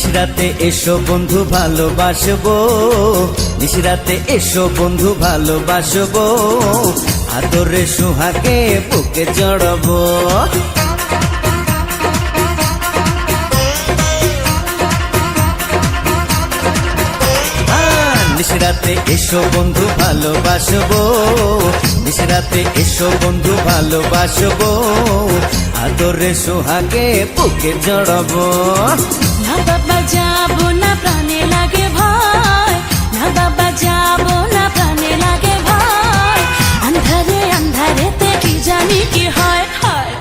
নিশরাতে এসো বন্ধু ভালোবাসবো, নিশরাতে এসো বন্ধু ভালোবাসবো, আদরে সোহাগে বুকে জড়াবো। নিশরাতে এসো বন্ধু ভালোবাসবো, নিশরাতে এসো বন্ধু ভালোবাসবো, আদরে সোহাগে বুকে জড়াবো। না বাবা যাবো না, প্রাণে লাগে ভয়, না বাবা যাবো না, প্রাণে লাগে ভয়, আন্ধারে আন্ধারেতে কি জানি কি হয় হয়।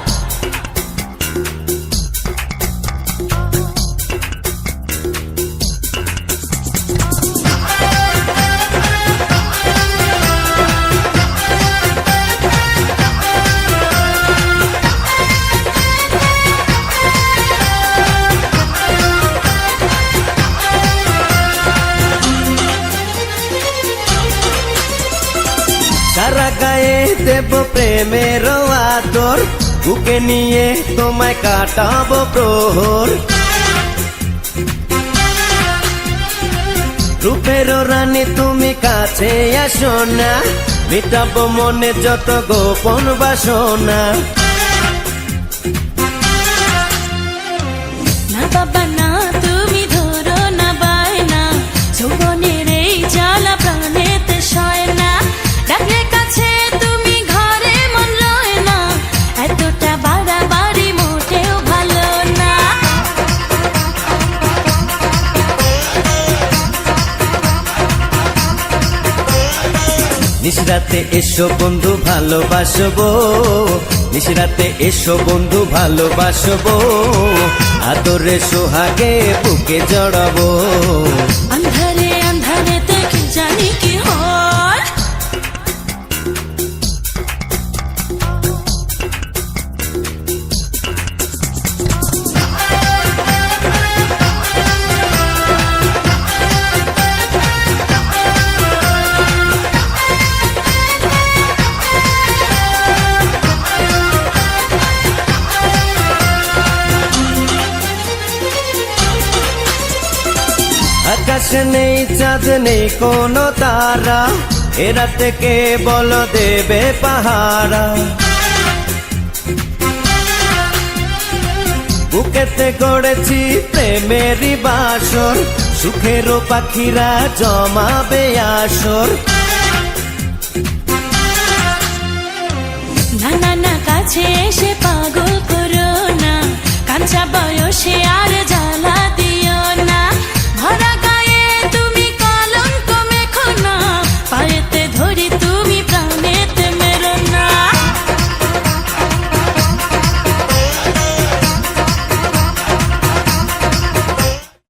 সারা গায়ে দেব প্রেমের আদর, বুকে নিয়ে তোমায় কাটাবো প্রহর। রূপের রানী তুমি কাছে আসো না, মিটাবো মনে যত গোপন বাসনা। না বাবা না, তুমি ধরো না বায়না, যৌবনের এই জ্বালা প্রাণেতে সয় না, ডাকলে কাছে তুমি ঘরে মন লয় না, এতটা বাড়াবাড়ি মোটেও ভালো না। নিশরাতে এসো বন্ধু ভালোবাসবো, নিশরাতে এসো বন্ধু ভালোবাসবো, আদরে সোহাগে বুকে জড়াবো। আন্ধারে আন্ধারেতে কি জানি কি হয়। আকাশে নেই চাঁদ নেই কোনো তারা, এ রাতে কে বল দেবে পাহারা। বুকেতে গড়েছি প্রেমেরই বাসর, সুখেরও পাখিরা জমাবে আসর।